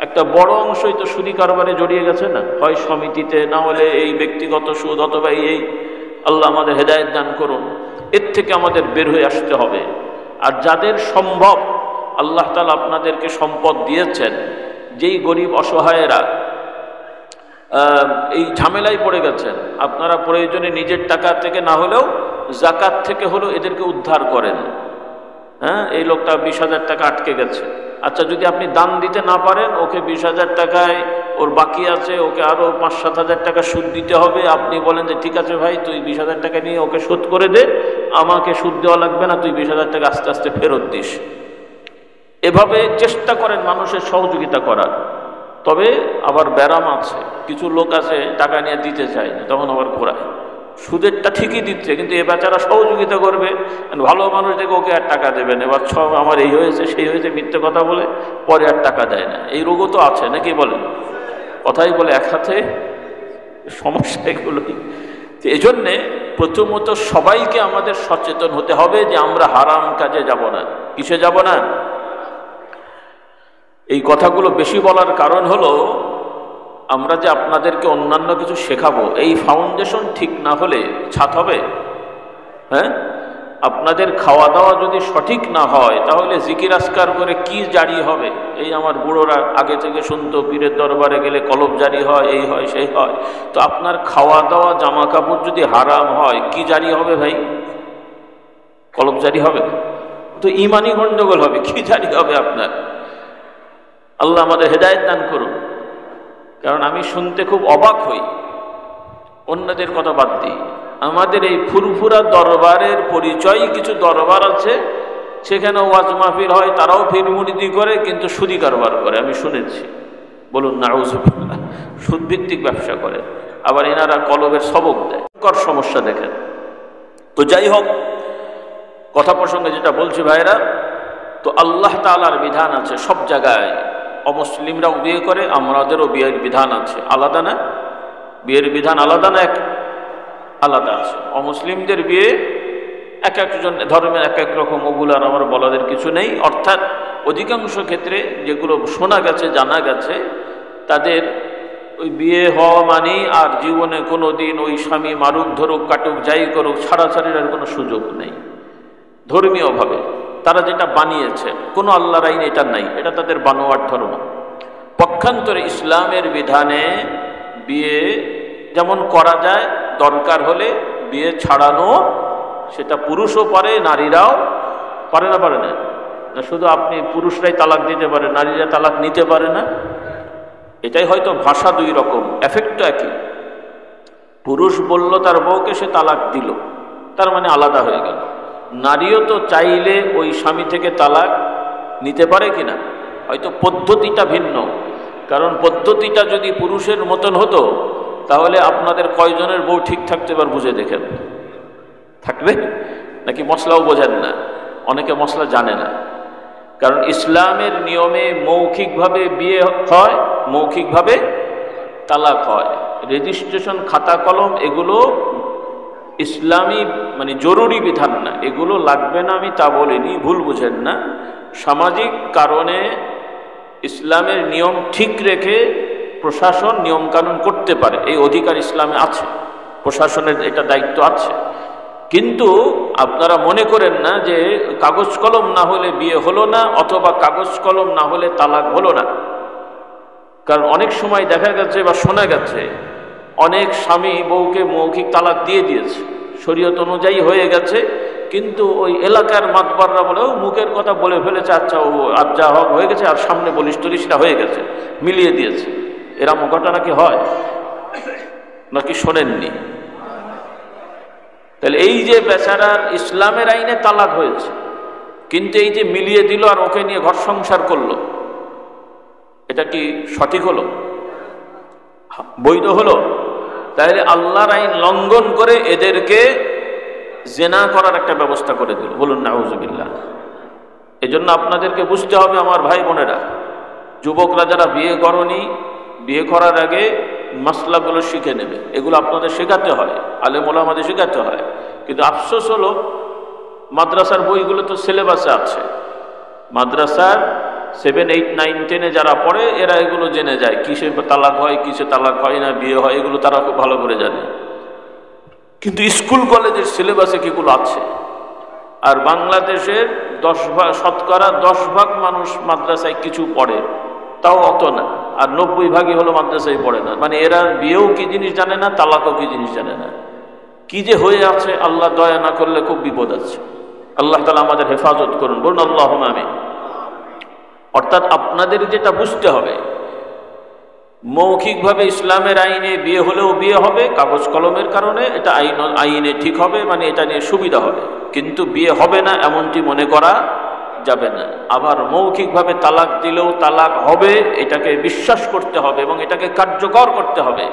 একটা বড় অংশই তো সুদি কারবারে জড়িয়ে গেছে না, হয় সমিতিতে, না হলে এই ব্যক্তিগত সুদ, অথবা এই। আল্লাহ আমাদের হেদায়েত দান করুন। এর থেকে আমাদের বের হয়ে আসতে হবে। আর যাদের সম্ভব, আল্লাহ তাআলা আপনাদেরকে সম্পদ দিয়েছেন, যেই গরিব অসহায়েরা এই ঝামেলায় পড়ে গেছেন, আপনারা প্রয়োজনে নিজের টাকা থেকে না হলেও যাকাত থেকে হলেও এদেরকে উদ্ধার করেন। হ্যাঁ, এই লোকটা 20,000 টাকা আটকে গেছে, আচ্ছা যদি আপনি দান দিতে না পারেন, ওকে 20,000 টাকায় ওর বাকি আছে, ওকে আরো 5-7 হাজার টাকা সুদ দিতে হবে, আপনি বলেন যে ঠিক আছে ভাই, তুই 20,000 টাকা নিয়ে ওকে শোধ করে দে, আমাকে সুদ দেওয়া লাগবে না, তুই 20,000 টাকা আস্তে আস্তে ফেরত দিস। এভাবে চেষ্টা করেন মানুষের সহযোগিতা করার। তবে আবার ব্যারাম আছে, কিছু লোক আছে টাকা নিয়ে দিতে চায় না, তখন আবার ঘোরায়। সুদেরটা ঠিকই দিচ্ছে, কিন্তু এ বেচারা সহযোগিতা করবে, ভালো মানুষ দেখে ওকে আর টাকা দেবেন। এবার সব আমার এই হয়েছে সেই হয়েছে মিথ্যে কথা বলে পরে আর টাকা দেয় না। এই রোগও তো আছে নাকি বলেন? কথাই বলে এক হাতে সমস্যা এগুলোই। এই জন্যে প্রথমত সবাইকে আমাদের সচেতন হতে হবে যে আমরা হারাম কাজে যাব না। কিসে যাব না? এই কথাগুলো বেশি বলার কারণ হলো, আমরা যে আপনাদেরকে অন্যান্য কিছু শেখাবো, এই ফাউন্ডেশন ঠিক না হলে ছাদ হবে? হ্যাঁ, আপনাদের খাওয়া দাওয়া যদি সঠিক না হয়, তাহলে জিকির আজকার করে কি জারি হবে? এই আমার বুড়োরা আগে থেকে শুনতো, পীরের দরবারে গেলে কলব জারি হয়, এই হয় সেই হয়। তো আপনার খাওয়া দাওয়া জামা কাপড় যদি হারাম হয়, কি জারি হবে ভাই? কলব জারি হবে? তো ইমানি গন্ডগোল হবে, কি জারি হবে আপনার? আল্লাহ আমাদের হেদায়েত দান করুন। কারণ আমি শুনতে খুব অবাক হই, অন্যদের কথা বাদ দিই, আমাদের এই ফুরফুরা দরবারের পরিচয় কিছু দরবার আছে, সেখানে ওয়াজ মাহফিল হয়, তারাও ফিরমুরিদি করে, কিন্তু সুদি কারবার করে। আমি শুনেছি, বলুন নাউজুবিল্লাহ, সুদভিত্তিক ব্যবসা করে। আবার এনারা কলবের সবক দেয়, কর সমস্যা দেখেন। তো যাই হোক, কথা প্রসঙ্গে যেটা বলছি ভাইরা, তো আল্লাহ তাআলার বিধান আছে সব জায়গায়। অমুসলিমরাও বিয়ে করে, আমাদেরও বিয়ের বিধান আছে। আলাদা না? বিয়ের বিধান আলাদা না? আলাদা আছে। অমুসলিমদের বিয়ে এক একজন ধর্মের এক এক রকম, ওগুলার আমার বলাদের কিছু নেই। অর্থাৎ অধিকাংশ ক্ষেত্রে যেগুলো শোনা গেছে, জানা গেছে, তাদের ওই বিয়ে হওয়া মানেই আর জীবনে কোনো দিন ওই স্বামী মারুক, ধরুক, কাটুক, যাই করুক, ছাড়াছাড়ির আর কোনো সুযোগ নেই। ধর্মীয়ভাবে তারা যেটা বানিয়েছে, কোনো আল্লাহর আইন এটা নাই, এটা তাদের বানোয়ার ধর্ম। পক্ষান্তরে ইসলামের বিধানে বিয়ে যেমন করা যায়, দরকার হলে বিয়ে ছাড়ানো, সেটা পুরুষও পারে, নারীরাও পারে। না পারে না? শুধু আপনি পুরুষরাই তালাক দিতে পারে, নারীরা তালাক নিতে পারে না? এটাই হয়তো ভাষা দুই রকম, এফেক্ট একই। পুরুষ বলল তার বউকে সে তালাক দিল, তার মানে আলাদা হয়ে গেল। নারীও তো চাইলে ওই স্বামী থেকে তালাক নিতে পারে কিনা, হয়তো পদ্ধতিটা ভিন্ন। কারণ পদ্ধতিটা যদি পুরুষের মতন হতো, তাহলে আপনাদের কয়জনের বউ ঠিক থাকতে এবার বুঝে দেখেন। থাকবে নাকি? মশলাও বোঝেন না, অনেকে মশলা জানে না। কারণ ইসলামের নিয়মে মৌখিকভাবে বিয়ে হয়, মৌখিকভাবে তালাক হয়। রেজিস্ট্রেশন, খাতা কলম, এগুলো ইসলামী মানে জরুরি বিধান না, এগুলো লাগবে না আমি তা বলিনি, ভুল বুঝেন না। সামাজিক কারণে ইসলামের নিয়ম ঠিক রেখে প্রশাসন নিয়মকানুন করতে পারে, এই অধিকার ইসলামে আছে, প্রশাসনের এটা দায়িত্ব আছে। কিন্তু আপনারা মনে করেন না যে কাগজ কলম না হলে বিয়ে হলো না, অথবা কাগজ কলম না হলে তালাক হলো না। কারণ অনেক সময় দেখা গেছে বা শোনা গেছে, অনেক স্বামী বউকে মৌখিক তালাক দিয়ে দিয়েছে, শরীয়ত অনুযায়ী হয়ে গেছে, কিন্তু ওই এলাকার মাতবররা বলে ও মুখের কথা বলে ফেলেছে, আচ্ছা ও আর যা হোক হয়ে গেছে, আর সামনে বলিস টলিশটা হয়ে গেছে, মিলিয়ে দিয়েছে। এরম ঘটনা কি হয় নাকি শোনেননি? তাহলে এই যে বেচারার ইসলামের আইনে তালাক হয়েছে, কিন্তু এই যে মিলিয়ে দিল আর ওকে নিয়ে ঘর সংসার করলো, এটা কি সঠিক হলো? বৈধ হলো? তাহলে আল্লাহর আইন লঙ্ঘন করে এদেরকে জেনা করার একটা ব্যবস্থা করে দিল। বলুন নাউজুবিল্লাহ। এজন্য আপনাদেরকে বুঝতে হবে আমার ভাই বোনেরা, যুবকরা যারা বিয়ে করনি, বিয়ে করার আগে মাসলাগুলো শিখে নেবে। এগুলো আপনাদের শেখাতে হয়, আলেম ওলামাদের শেখাতে হয়। কিন্তু আফসোস হলো মাদ্রাসার বইগুলো তো সিলেবাসে আছে, মাদ্রাসার 7, 8, 9, 10 যারা পড়ে এরা এগুলো জেনে যায়, কিসে তালাক হয়, কিসে তালাক হয় না, বিয়ে হয়, এগুলো তারা খুব ভালো করে জানে। কিন্তু স্কুল কলেজের সিলেবাসে কিগুলো আছে? আর বাংলাদেশের শতকরা 10 ভাগ মানুষ মাদ্রাসায় কিছু পড়ে, তাও অত না। আর 90 ভাগই হলো মাদ্রাসায় পড়ে না। মানে এরা বিয়েও কি জিনিস জানে না, তালাকও কি জিনিস জানে না। কি যে হয়ে আছে, আল্লাহ দয়া না করলে খুব বিপদ আছে। আল্লাহ তাআলা আমাদের হেফাজত করুন, বলুন আল্লাহুম্মা আমিন। অর্থাৎ আপনাদের যেটা বুঝতে হবে, মৌখিকভাবে ইসলামের আইনে বিয়ে হলেও বিয়ে হবে কাগজ কলমের কারণে, এটা আইনে ঠিক হবে, মানে এটা নিয়ে সুবিধা হবে। কিন্তু বিয়ে হবে না এমনটি মনে করা যাবে না। আবার মৌখিকভাবে তালাক দিলেও তালাক হবে, এটাকে বিশ্বাস করতে হবে এবং এটাকে কার্যকর করতে হবে।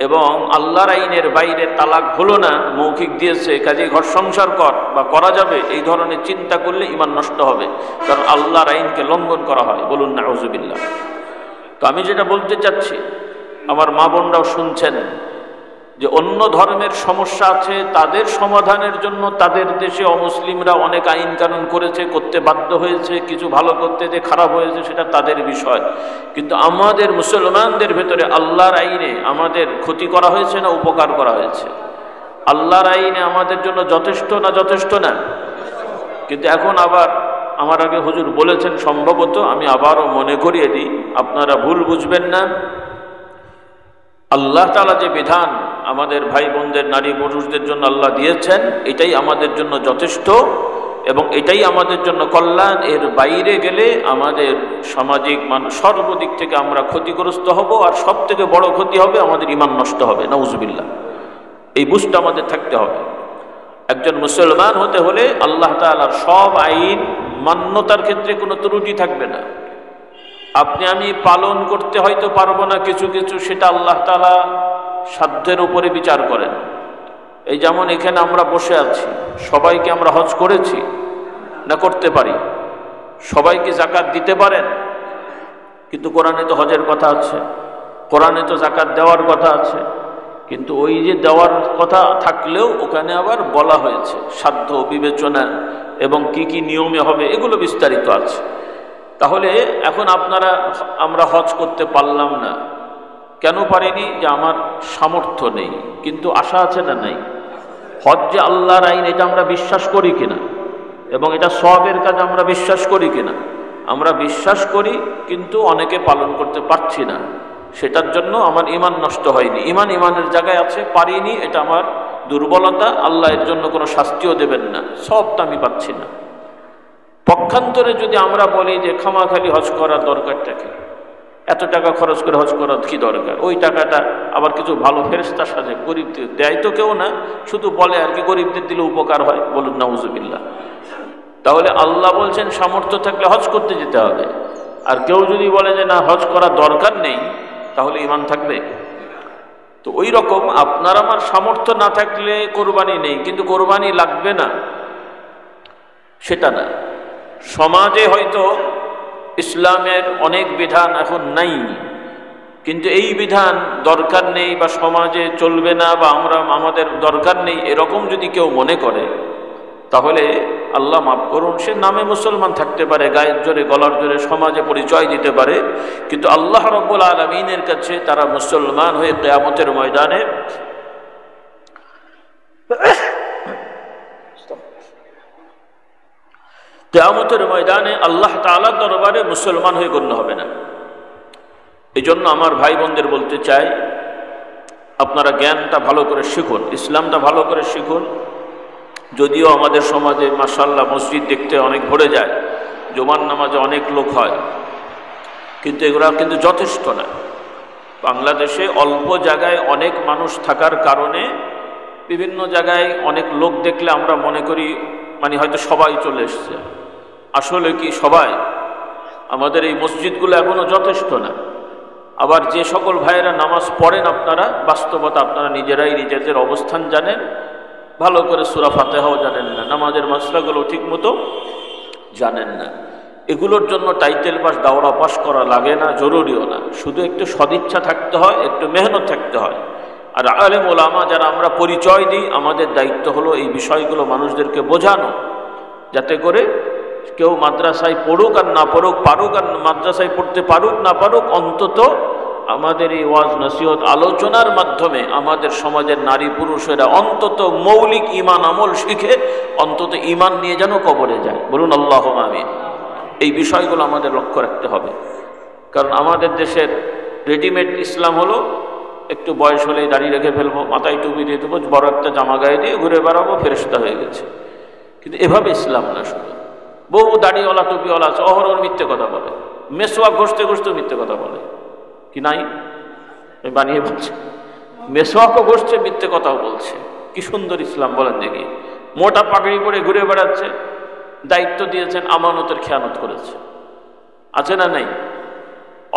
এবং আল্লাহর আইনের বাইরে তালাক হলো না, মৌখিক দিয়েছে কাজে ঘর সংসার কর বা করা যাবে, এই ধরনের চিন্তা করলে ঈমান নষ্ট হবে, কারণ আল্লাহর আইনকে লঙ্ঘন করা হয়। বলুন নাউজুবিল্লাহ। তো আমি যেটা বলতে চাচ্ছি, আমার মা বোনরাও শুনছেন, যে অন্য ধর্মের সমস্যা আছে, তাদের সমাধানের জন্য তাদের দেশে অমুসলিমরা অনেক আইন কানুন করেছে, করতে বাধ্য হয়েছে, কিছু ভালো করতে যে খারাপ হয়েছে সেটা তাদের বিষয়। কিন্তু আমাদের মুসলমানদের ভেতরে আল্লাহর আইনে আমাদের ক্ষতি করা হয়েছে না উপকার করা হয়েছে? আল্লাহর আইনে আমাদের জন্য যথেষ্ট না যথেষ্ট না? কিন্তু এখন আবার আমার আগে হুজুর বলেছেন, সম্ভবত আমি আবারও মনে করিয়ে দিই, আপনারা ভুল বুঝবেন না। আল্লাহ তাআলা যে বিধান আমাদের ভাই বোনদের, নারী পুরুষদের জন্য আল্লাহ দিয়েছেন, এটাই আমাদের জন্য যথেষ্ট এবং এটাই আমাদের জন্য কল্যাণ। এর বাইরে গেলে আমাদের সামাজিক সর্বদিক থেকে আমরা ক্ষতিগ্রস্ত হব, আর সব থেকে বড় ক্ষতি হবে আমাদের ঈমান নষ্ট হবে। নাউজুবিল্লাহ। এই বুঝটা আমাদের থাকতে হবে। একজন মুসলমান হতে হলে আল্লাহ তাআলার সব আইন মান্যতার ক্ষেত্রে কোনো ত্রুটি থাকবে না। আপনি আমি পালন করতে হয়তো পারবো না কিছু কিছু, সেটা আল্লাহ তাআলা সাধ্যের উপরে বিচার করেন। এই যেমন এখানে আমরা বসে আছি, সবাইকে আমরা হজ করেছি না করতে পারি? সবাইকে যাকাত দিতে পারেন? কিন্তু কোরআনে তো হজের কথা আছে, কোরআনে তো যাকাত দেওয়ার কথা আছে। কিন্তু ওই যে দেওয়ার কথা থাকলেও ওখানে আবার বলা হয়েছে সাধ্য বিবেচনা এবং কি কি নিয়মে হবে, এগুলো বিস্তারিত আছে। তাহলে এখন আমরা হজ করতে পারলাম না, কেন পারিনি? যে আমার সামর্থ্য নেই। কিন্তু আশা আছে না নাই? হজ যে আল্লাহর আইন, এটা আমরা বিশ্বাস করি কিনা? এবং এটা সওয়াবের কাজ আমরা বিশ্বাস করি কিনা? আমরা বিশ্বাস করি, কিন্তু অনেকে পালন করতে পারছি না। সেটার জন্য আমার ঈমান নষ্ট হয়নি, ঈমানের জায়গায় আছে, পারিনি, এটা আমার দুর্বলতা। আল্লাহ এর জন্য কোনো শাস্তিও দেবেন না, সবটা আমি পাচ্ছি না। পক্ষান্তরে যদি আমরা বলি যে খামাখালি হজ করার দরকারটা কি, এত টাকা খরচ করে হজ করার কি দরকার, ওই টাকাটা আবার কিছু ভালো ফেরেশতার সাথে গরিবদের দেয় তো কেউ না, শুধু বলে আর কি গরিবদের দিলে উপকার হয়। বলুন নাউজুবিল্লাহ। তাহলে আল্লাহ বলছেন সামর্থ্য থাকলে হজ করতে যেতে হবে। আর কেউ যদি বলে যে না হজ করার দরকার নেই, তাহলে ঈমান থাকবে? তো ওই রকম আপনার আমার সামর্থ্য না থাকলে কোরবানি নেই, কিন্তু কোরবানি লাগবে না সেটা না। সমাজে হয়তো ইসলামের অনেক বিধান এখন নাই, কিন্তু এই বিধান দরকার নেই বা সমাজে চলবে না বা আমাদের দরকার নেই, এরকম যদি কেউ মনে করে, তাহলে আল্লাহ মাফ করুন, সে নামে মুসলমান থাকতে পারে, গায়ের জোরে গলার জোরে সমাজে পরিচয় দিতে পারে, কিন্তু আল্লাহ রাব্বুল আলামিনের কাছে তারা মুসলমান হয়ে কিয়ামতের ময়দানে আল্লাহ তাআলার দরবারে মুসলমান হয়ে গণ্য হবে না। এই জন্য আমার ভাই বোনদের বলতে চাই, আপনারা জ্ঞানটা ভালো করে শিখুন, ইসলামটা ভালো করে শিখুন। যদিও আমাদের সমাজে মাশাআল্লাহ মসজিদ দেখতে অনেক ভরে যায়, জুমার নামাজে অনেক লোক হয়, কিন্তু এগুলো কিন্তু যথেষ্ট না। বাংলাদেশে অল্প জায়গায় অনেক মানুষ থাকার কারণে বিভিন্ন জায়গায় অনেক লোক দেখলে আমরা মনে করি মানে হয়তো সবাই চলে এসছে, আসলে কি সবাই? আমাদের এই মসজিদগুলো এখনো যথেষ্ট না। আবার যে সকল ভাইয়েরা নামাজ পড়েন, আপনারা বাস্তবতা আপনারা নিজেরাই নিজেদের অবস্থান জানেন, ভালো করে সূরা ফাতিহাও জানেন না, নামাজের মাসলাগুলো ঠিক মতো জানেন না। এগুলোর জন্য টাইটেল পাস, দাওরা পাস করা লাগে না, জরুরিও না। শুধু একটু সদিচ্ছা থাকতে হয়, একটু মেহনত থাকতে হয়। আর আলেম ওলামা যারা আমরা পরিচয় দিই, আমাদের দায়িত্ব হলো এই বিষয়গুলো মানুষদেরকে বোঝানো, যাতে করে কেউ মাদ্রাসায় পড়ুক আর না পড়ুক, পারুক আর মাদ্রাসায় পড়তে পারুক না পারুক, অন্তত আমাদের এই ওয়াজ নসিহত আলোচনার মাধ্যমে আমাদের সমাজের নারী পুরুষেরা অন্তত মৌলিক ঈমান আমল শিখে অন্তত ঈমান নিয়ে যেন কবরে যায়। বলুন আল্লাহুম্মা আমিন। এই বিষয়গুলো আমাদের লক্ষ্য রাখতে হবে। কারণ আমাদের দেশের রেডিমেড ইসলাম হলো একটু বয়স হলেই দাড়ি রেখে ফেলবো, মাথায় টুপি দিয়ে দেবো, বড় একটা জামা গায়ে দিয়ে ঘুরে বেড়াবো, ফেরেশতা হয়ে গেছে। কিন্তু এভাবে ইসলাম না। শুধু বহু দাড়িওয়ালা টুপিওয়ালা আছে, অহরহ মিথ্যে কথা বলে, মেসওয়াক ঘষতে ঘষতেও মিথ্যে কথা বলে, কি নাই? আমি বানিয়ে বলছি, মেসওয়াকও ঘষছে, মিথ্যে কথাও বলছে। কি সুন্দর ইসলাম বলেন দেখি। মোটা পাগড়ি পরে ঘুরে বেড়াচ্ছে, দায়িত্ব দিয়েছেন, আমানতের খেয়ানত করেছে, আছে না নাই?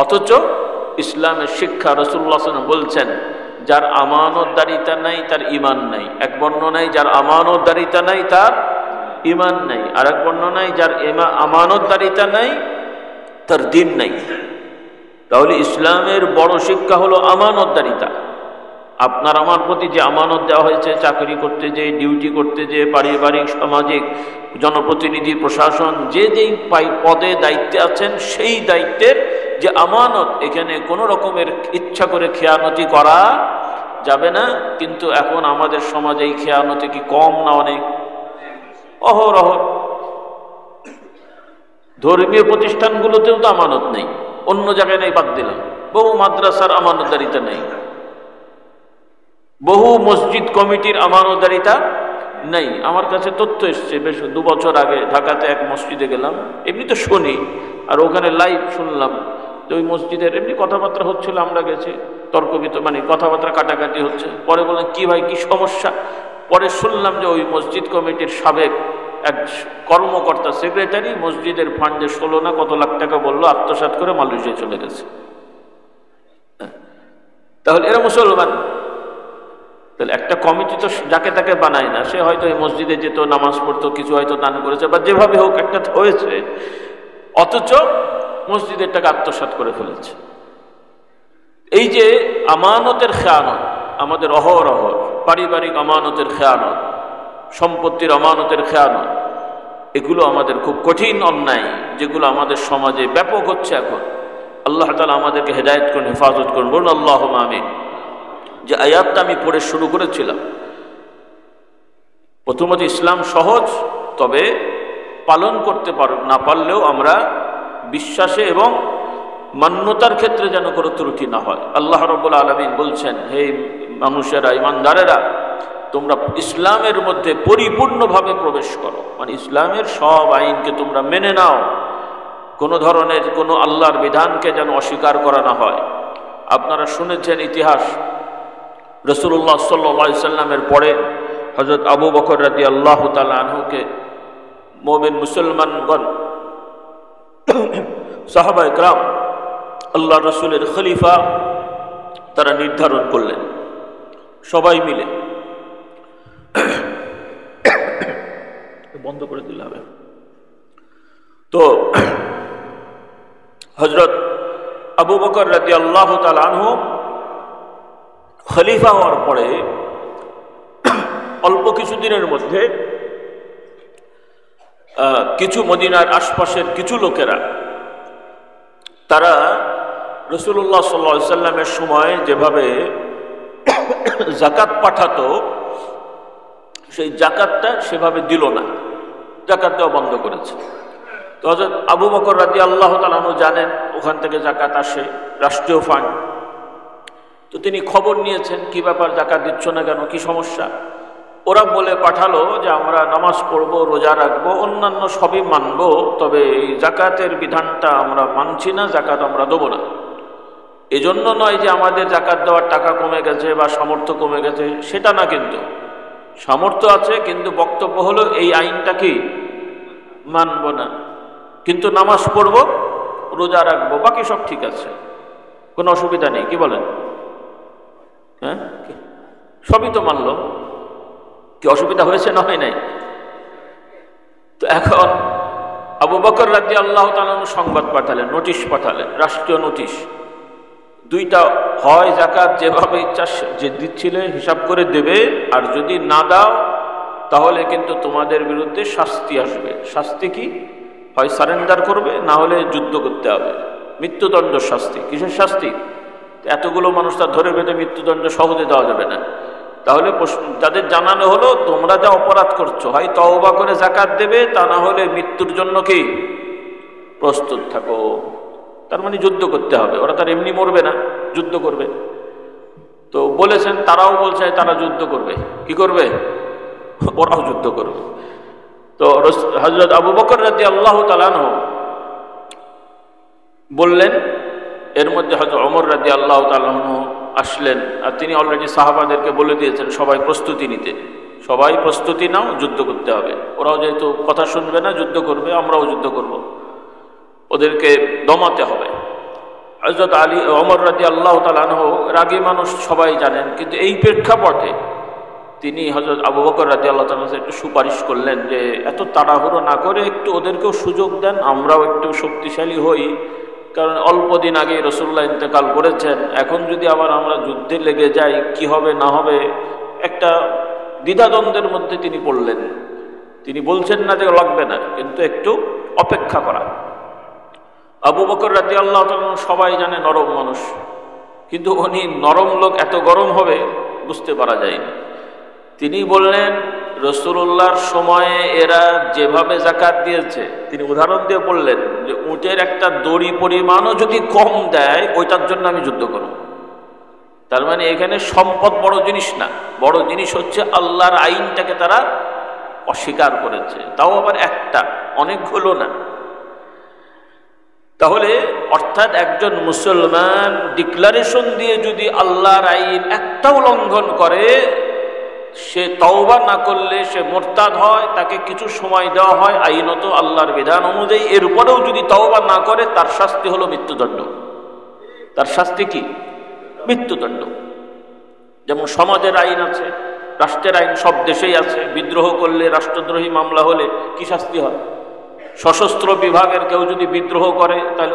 অথচ ইসলামের শিক্ষা রাসূলুল্লাহ সাল্লাল্লাহু আলাইহি ওয়াসাল্লাম বলছেন, যার আমানতদারিতা নাই তার ঈমান নাই। এক বর্ণনায় যার আমানতদারিতা নাই তার ঈমান নাই, আর এক বর্ণনায় যার আমানতদারিতা নাই তার দ্বীন নাই। তাহলে ইসলামের বড় শিক্ষা হলো আমানতদারিতা। আপনার আমার প্রতি যে আমানত দেওয়া হয়েছে, চাকরি করতে যে, ডিউটি করতে যে, পারিবারিক সামাজিক জনপ্রতিনিধি প্রশাসন যে যেই পদে দায়িত্বে আছেন, সেই দায়িত্বের যে আমানত, এখানে কোনো রকমের ইচ্ছা করে খেয়ানতি করা যাবে না। কিন্তু এখন আমাদের সমাজে এই খেয়ানতি কি কম না অনেক? অহরহ। ধর্মীয় প্রতিষ্ঠানগুলোতেও তো আমানত নেই, অন্য জায়গায় নেই, বাদ দিলাম। বহু মাদ্রাসার আমানতদারিতা নেই, বহু মসজিদ কমিটির আমানতদারিতা নেই। আমার কাছে তথ্য এসছে, বেশ 2 বছর আগে ঢাকাতে এক মসজিদে গেলাম, এমনি তো শুনি, আর ওখানে লাইভ শুনলাম যে ওই মসজিদের এমনি কথাবার্তা হচ্ছিল, আমরা গেছি, তর্কবিত মানে কথাবার্তা কাটাকাটি হচ্ছে। পরে বললাম কি ভাই কি সমস্যা? পরে শুনলাম যে ওই মসজিদ কমিটির সাবেক এক কর্মকর্তা, সেক্রেটারি, মসজিদের ফান্ডে 16 না কত লাখ টাকা বললো আত্মসাৎ করে মালয়েশিয়া চলে গেছে। তাহলে এরা মুসলমান? তাহলে একটা কমিটি তো যাকে তাকে বানায় না, সে হয়তো এই মসজিদে যেত, নামাজ পড়তো, কিছু হয়তো দান করেছে, বা যেভাবে হোক একটা হয়েছে, অথচ মসজিদের টাকা আত্মসাৎ করে ফেলেছে। এই যে আমানতের খেয়ানত, আমাদের অহরহ পারিবারিক আমানতের খেয়ানত, সম্পত্তির আমানতের খেয়ানত, এগুলো আমাদের খুব কঠিন অন্যায়, যেগুলো আমাদের সমাজে ব্যাপক হচ্ছে এখন। আল্লাহ তাআলা আমাদেরকে হেদায়েত করুন, হেফাজত করুন। বলুন আল্লাহুম্মা আমিন। যে আয়াতটা আমি পড়ে শুরু করেছিলাম, প্রথমত ইসলাম সহজ, তবে পালন করতে না পারলেও আমরা বিশ্বাসে এবং মান্যতার ক্ষেত্রে যেন কোনো ত্রুটি না হয়। আল্লাহ রাব্বুল আলামিন বলছেন, হে মানুষেরা, ঈমানদারেরা, তোমরা ইসলামের মধ্যে পরিপূর্ণভাবে প্রবেশ করো, মানে ইসলামের সব আইনকে তোমরা মেনে নাও, কোনো ধরনের কোনো আল্লাহর বিধানকে যেন অস্বীকার করা না হয়। আপনারা শুনেছেন ইতিহাস, রাসূলুল্লাহ সাল্লাল্লাহু আলাইহি সাল্লামের পরে হযরত আবু বকর রাদিয়াল্লাহু তাআলা আনহুকে মুমিন মুসলমানগণ, সাহাবায়ে কেরাম, আল্লাহ রসুলের খলিফা তারা নির্ধারণ করলেন, সবাই মিলে। বন্ধ করে দিলে হবে তো। হযরত আবু বকর রাদিয়াল্লাহু তাআলা আনহু খলিফা হওয়ার পরে অল্প কিছুদিনের মধ্যে কিছু মদিনার আশপাশের কিছু লোকেরা, তারা রাসূলুল্লাহ সাল্লাল্লাহু আলাইহি সাল্লামের সময় যেভাবে যাকাত পাঠাতো, সেই যাকাতটা সেভাবে দিল না, যাকাত দেওয়া বন্ধ করেছে। তো হযরত আবু বকর রাদিয়াল্লাহু তাআলা আনহু জানেন ওখান থেকে যাকাত আসে, রাষ্ট্রীয় ফান্ড। তো তিনি খবর নিয়েছেন, কি ব্যাপার, যাকাত দিচ্ছ না কেন, কি সমস্যা? ওরা বলে পাঠালো যে আমরা নামাজ পড়বো, রোজা রাখবো, অন্যান্য সবই মানবো, তবে এই যাকাতের বিধানটা আমরা মানছি না, যাকাত আমরা দেবো না। এজন্য নয় যে আমাদের যাকাত দেওয়ার টাকা কমে গেছে বা সামর্থ্য কমে গেছে, সেটা না, কিন্তু সামর্থ্য আছে, কিন্তু বক্তব্য হলো এই আইনটা কি মানব না। কিন্তু নামাজ পড়বো, রোজা রাখবো, বাকি সব ঠিক আছে, কোনো অসুবিধা নেই। কি বলেন? হ্যাঁ, সবই তো মানলো, কি অসুবিধা হয়েছে না হয় নাই? তো এখন আবু বকর রাদিয়াল্লাহু তাআলা সংবাদ পাঠালেন, নোটিশ পাঠালেন, রাষ্ট্রীয় নোটিশ। দুইটা, হয় যাকাত যেভাবে ইচ্ছা যে দিচ্ছিলে হিসাব করে দেবে, আর যদি না দাও তাহলে কিন্তু তোমাদের বিরুদ্ধে শাস্তি আসবে। শাস্তি কি? হয় সারেন্ডার করবে, না হলে যুদ্ধ করতে হবে, মৃত্যুদণ্ড শাস্তি। কিসের শাস্তি? এতগুলো মানুষ তার ধরে বেঁধে মৃত্যুদণ্ড সহজে দেওয়া যাবে না। তাহলে তাদের জানানো হলো, তোমরা যা অপরাধ করছো, হয় তওবা করে যাকাত দেবে, তা না হলে মৃত্যুর জন্য কি প্রস্তুত থাকো। তার মানে যুদ্ধ করতে হবে, ওরা তার এমনি মরবে না, যুদ্ধ করবে। তো বলেছেন, তারাও বলছে তারা যুদ্ধ করবে। কি করবে? ওরাও যুদ্ধ করবে। তো হযরত আবু বকর রাদিয়াল্লাহু তাআলা আনহু বললেন। এর মধ্যে হযরত ওমর রাদিয়াল্লাহু তাআলা আনহু আসলেন, আর তিনি অলরেডি সাহাবাদেরকে বলে দিয়েছেন সবাই প্রস্তুতি নিতে, সবাই প্রস্তুতি নাও, যুদ্ধ করতে হবে। ওরাও যেহেতু কথা শুনবে না, যুদ্ধ করবে, আমরাও যুদ্ধ করব, ওদেরকে দমাতে হবে। হযরত ওমর রাদিয়াল্লাহু তাআলা আনহু রাগী মানুষ, সবাই জানেন, কিন্তু এই প্রেক্ষাপটে তিনি হযরত আবু বকর রাদিয়াল্লাহু তাআলা একটু সুপারিশ করলেন যে এত তাড়াহুড়ো না করে একটু ওদেরকেও সুযোগ দেন, আমরাও একটু শক্তিশালী হই। কারণ অল্প দিন আগে রাসূলুল্লাহ ইন্তেকাল করেছেন, এখন যদি আবার আমরা যুদ্ধে লেগে যাই, কি হবে না হবে, একটা দ্বিধাদ্বন্দ্বের মধ্যে তিনি পড়লেন। তিনি বলছেন না যে লাগবে না, কিন্তু একটু অপেক্ষা করা। আবু বকর রাদিয়াল্লাহু তাআলা সবাই জানে নরম মানুষ, কিন্তু উনি নরম লোক এত গরম হবে বুঝতে পারা যায়নি। তিনি বললেন, রাসূলুল্লাহর সময়ে এরা যেভাবে যাকাত দিয়েছে, তিনি উদাহরণ দিয়ে বললেন যে উটের একটা দড়ি পরিমাণও যদি কম দেয়, ওইটার জন্য আমি যুদ্ধ করব। তার মানে এখানে সম্পদ বড় জিনিস না, বড় জিনিস হচ্ছে আল্লাহর আইনটাকে তারা অস্বীকার করেছে, তাও আবার একটা, অনেকগুলো না। তাহলে অর্থাৎ একজন মুসলমান ডিক্লারেশন দিয়ে যদি আল্লাহর আইন একটাও লঙ্ঘন করে, সে তওবা না করলে সে মুরতাদ হয়, তাকে কিছু সময় দেওয়া হয় আইনত আল্লাহর বিধান অনুযায়ী। এরপরেও যদি তওবা না করে, তার শাস্তি হলো মৃত্যুদণ্ড। তার শাস্তি কি? মৃত্যুদণ্ড। যেমন সমাজের আইন আছে, রাষ্ট্রের আইন সব দেশেই আছে। বিদ্রোহ করলে, রাষ্ট্রদ্রোহী মামলা হলে কি শাস্তি হয়? সশস্ত্র বিভাগের কেউ যদি বিদ্রোহ করে, তাহলে